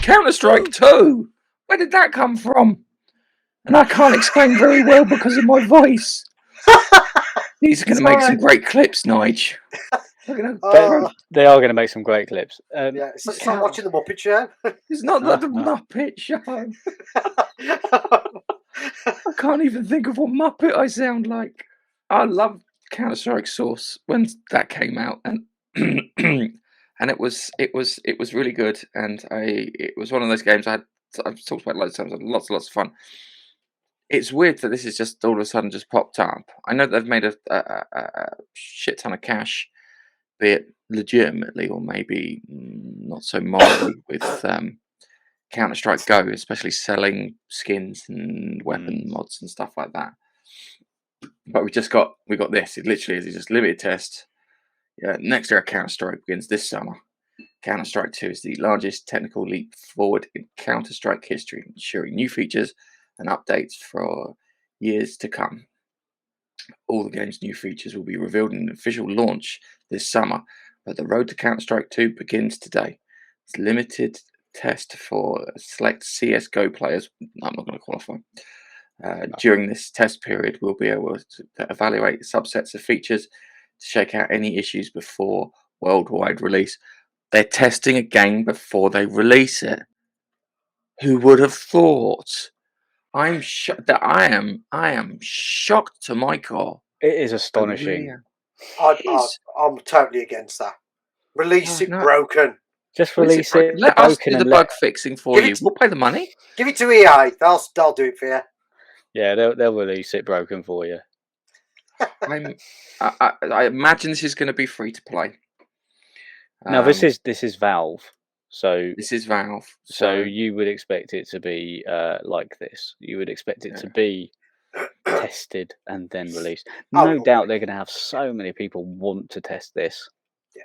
Counter-Strike 2! Where did that come from? And I can't explain very well because of my voice. These are going to make some great clips, Nige. They are going to make some great clips. Yeah, it's like watching the Muppet Show. It's not like the Muppet Show. I can't even think of what Muppet I sound like. I love Counter-Strike Source when that came out, and and it was really good. And it was one of those games I've talked about loads of times. I had lots and lots of fun. It's weird that this is just all of a sudden just popped up. I know they've made a shit ton of cash, be it legitimately or maybe not so morally, with Counter-Strike Go, especially selling skins and weapon mods and stuff like that. But we got this. It literally is just limited test. Yeah, next era Counter-Strike begins this summer. Counter-Strike 2 is the largest technical leap forward in Counter-Strike history, ensuring new features and updates for years to come. All the game's new features will be revealed in an official launch this summer, but the road to Counter-Strike 2 begins today. It's limited test for select CSGO players. I'm not going to qualify. During this test period, we'll be able to evaluate subsets of features to shake out any issues before worldwide release. They're testing a game before they release it. Who would have thought? I'm shocked. I am shocked to my core. It is astonishing. I'm totally against that. Release it broken. Just release it. Let us do the bug fixing for you. We'll pay the money. Give it to EA. They'll do it for you. Yeah, they'll release it broken for you. I imagine this is going to be free to play. Now this is Valve. So this is Valve. So you would expect it to be like this. You would expect it to be tested and then released. No doubt they're going to have so many people want to test this.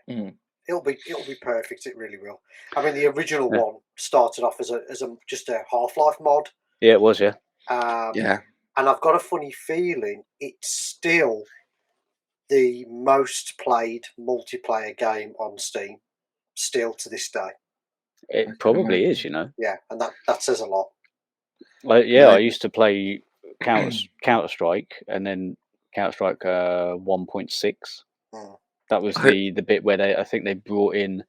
Yeah, it'll be perfect. It really will. I mean, the original one started off as just a Half-Life mod. Yeah, it was. Yeah. And I've got a funny feeling it's still the most played multiplayer game on Steam, still to this day. It probably is, you know. Yeah, and that says a lot. Well, yeah, I used to play Counter Strike, and then Counter Strike 1.6. That was the bit where I think they brought in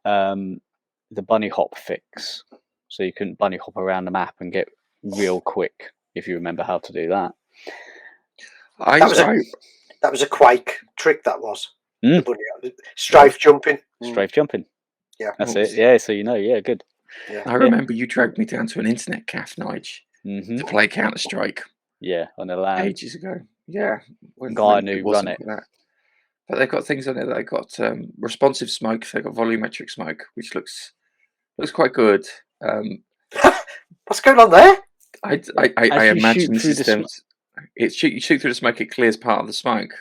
the bunny hop fix, so you couldn't bunny hop around the map and get real quick if you remember how to do that. That was a Quake trick. That was strafe jumping. Strafe jumping. Yeah, that's it. Yeah, so you know, yeah, good. Yeah. I remember you dragged me down to an internet cafe, Nige, to play Counter Strike. Yeah, on the LAN ages ago. Yeah, guy knew run it. But they've got things on it. They've got responsive smoke. They've got volumetric smoke, which looks quite good. What's going on there? I imagine the systems. You shoot through the smoke. It clears part of the smoke.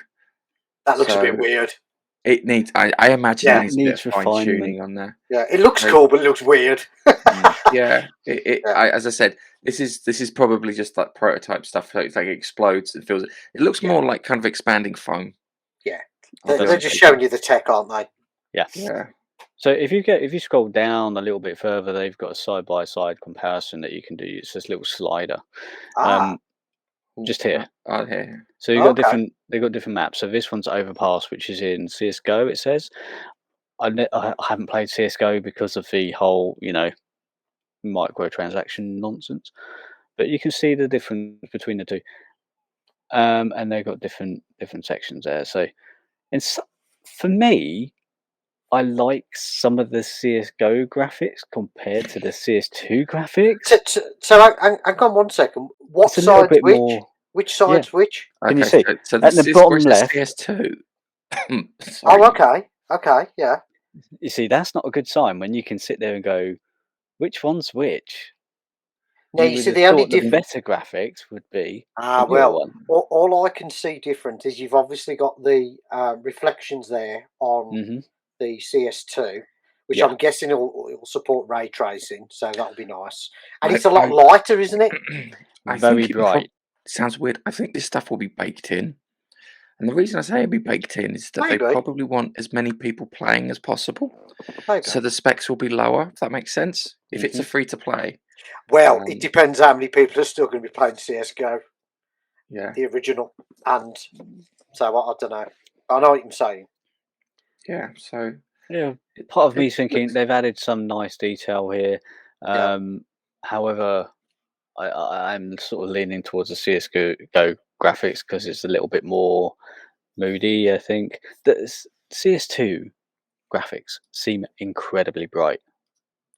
That looks a bit weird. It needs. I imagine it needs a bit of fine tuning on there. Yeah, it looks cool, but it looks weird. Yeah, as I said, this is probably just like prototype stuff. So it's like it explodes and feels. It looks more like kind of expanding foam. Yeah, they're just showing you the tech, aren't they? Yeah. Yeah. So if you scroll down a little bit further, they've got a side by side comparison that you can do. It's this little slider. Just here. Oh, here. So you've got they've got different maps. So this one's Overpass, which is in CSGO, it says. I haven't played CSGO because of the whole, microtransaction nonsense. But you can see the difference between the two. And they've got different sections there. So for me, I like some of the CSGO graphics compared to the CS2 graphics. So hang on 1 second. What side which? Which side's which? Can you see? So at the bottom left. CS2. Oh, okay. Okay, yeah. You see, that's not a good sign when you can sit there and go, which one's which? Now, you see, the only better graphics would be. All I can see different is you've obviously got the reflections there on the CS2, which I'm guessing it will support ray tracing, so that'll be nice. And it's a lot lighter, isn't it? Very bright. Sounds weird. I think this stuff will be baked in, And the reason I say it'll be baked in is that they probably want as many people playing as possible. So the specs will be lower, if that makes sense, if it's a free-to-play. Well, it depends how many people are still going to be playing CSGO. Yeah. The original. And so, I don't know. I know what you're saying. Yeah, so... Yeah, part of me thinking they've added some nice detail here. However, I'm sort of leaning towards the CSGO graphics because it's a little bit more moody, I think. The CS2 graphics seem incredibly bright.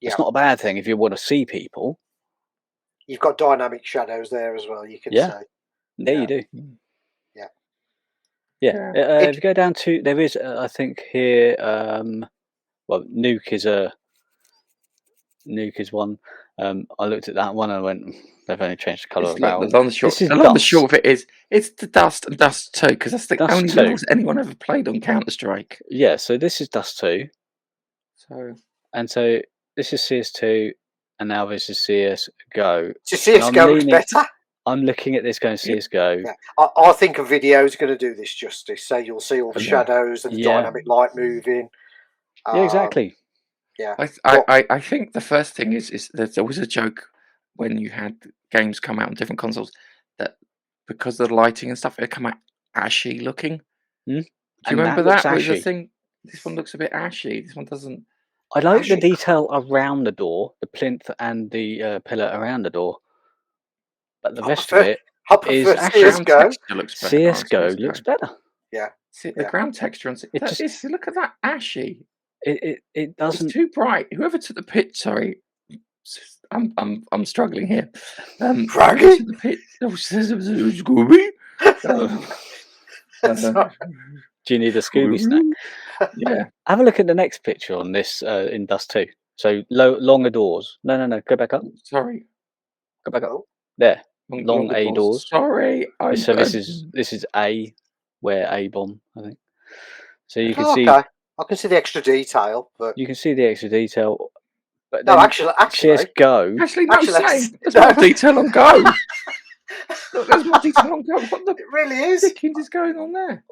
Yeah. It's not a bad thing if you want to see people. You've got dynamic shadows there as well, you can say. Yeah, you do. Yeah. Yeah. If you go down to, there is, I think here, well, Nuke is one. I looked at that one and I went, they've only changed the colour of that one. The long and short of it is, it's the Dust and Dust 2, because that's the only levels anyone ever played on Counter-Strike. Yeah, so this is Dust 2. So this is CS2, and now this is CSGO. So CSGO looks better? I'm looking at this going CSGO. Yeah. I think a video is going to do this justice. So you'll see all the shadows and the dynamic light moving. Yeah, exactly. Yeah, I think the first thing is there's always a joke when you had games come out on different consoles that because of the lighting and stuff, it come out ashy looking. Hmm? Do you remember that? The thing, this one looks a bit ashy. This one doesn't. I like the detail around the door, the plinth and the pillar around the door, but the rest of it is ashy. CSGO looks better. Yeah. See, the ground texture on it. Look at that ashy. It doesn't. It's too bright. Whoever took the pit, sorry, I'm struggling here. Froggy? The pit. Scooby. Do you need a Scooby snack? Yeah. Have a look at the next picture on this in Dust 2. So longer doors. No. Go back up. Sorry. Go back up. There. Long A doors. Sorry. So this is A, where A bomb, I think. So you can see. I can see the extra detail, but you can see the extra detail. But no, actually, CSGO. There's more detail on Go. Look, there's more detail on Go. What it really is. Dickens is going on there?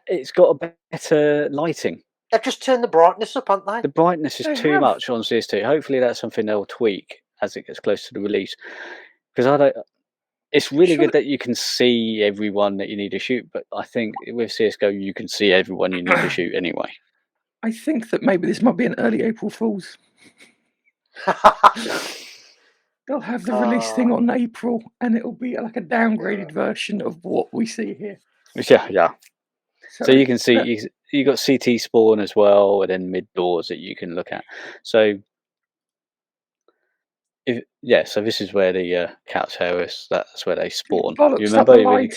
It's got a better lighting. They've just turned the brightness up, haven't they? The brightness is too much on CS2. Hopefully, that's something they'll tweak as it gets close to the release. Because it's really good that you can see everyone that you need to shoot, but I think with CSGO you can see everyone you need to shoot anyway. I think that maybe this might be an early April Fool's. They'll have the release thing on April, and it'll be like a downgraded version of what we see here. Yeah. So you can see you got CT spawn as well, and then mid doors that you can look at. So. So this is where the cat terrorists, that's where they spawn. You remember? Let's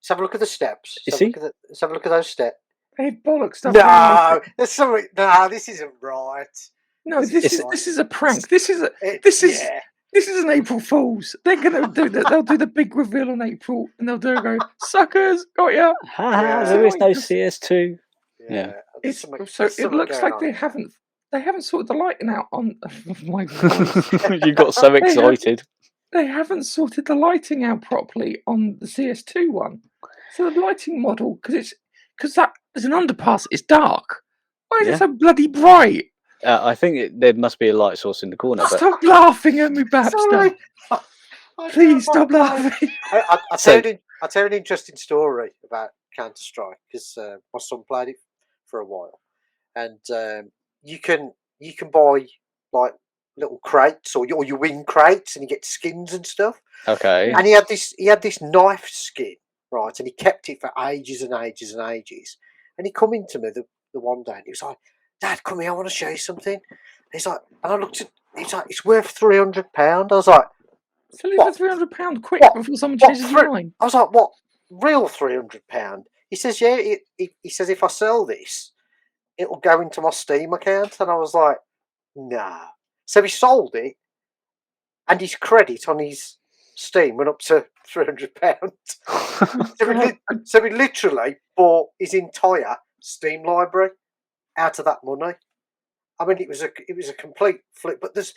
have a look at the steps. Let's have a look at those steps. Hey, bollocks! No, there's something. No, this isn't right. No, this is a prank. This is an April Fool's. They're gonna do that. They'll do the big reveal on April, and they'll go, "Suckers, got ya!" There is no CS2. Yeah. So it looks like they haven't sorted the lighting out on. Oh my God. You got so excited. They haven't sorted the lighting out properly on the CS2 one. So the lighting model, because that is an underpass, it's dark. Why is it so bloody bright? I think there must be a light source in the corner. Stop laughing at me, Babster. Please stop laughing. I'll tell you an interesting story about Counter-Strike, because my son played it for a while, and you can buy like little crates or you win crates, and you get skins and stuff. Okay. And he had this knife skin, right, and he kept it for ages and ages and ages. And he come into me the one day, and he was like, "Dad, come here, I want to show you something." And he's like, and I looked at, he's like, "It's worth £300." I was like, "Sell it for £300 quick before someone changes their mind." I was like, "What? Real £300?" He says, "Yeah." He says, "If I sell this, it'll go into my Steam account." And I was like, "Nah." So he sold it, and his credit on his Steam went up to £300. So he literally bought his entire Steam library out of that money. I mean, it was a complete flip. But there's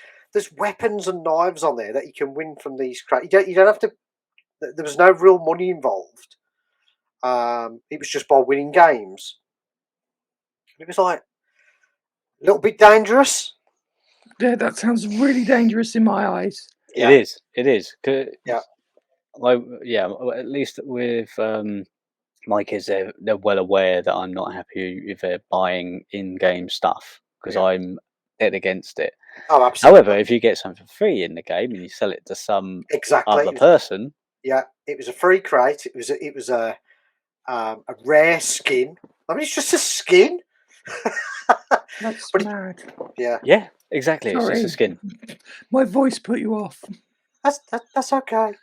weapons and knives on there that you can win from these crates. You don't have to. There was no real money involved. it was just by winning games. It was like a little bit dangerous. Yeah, that sounds really dangerous in my eyes. Yeah. It is. Yeah. At least with my kids, they're well aware that I'm not happy if they're buying in-game stuff because I'm dead against it. Oh, absolutely. However, if you get something free in the game and you sell it to some exactly other person, it was a free crate. It was a rare skin. I mean, it's just a skin. That's But mad. Yeah, exactly. Sorry. It's just a skin. My voice put you off. That's okay.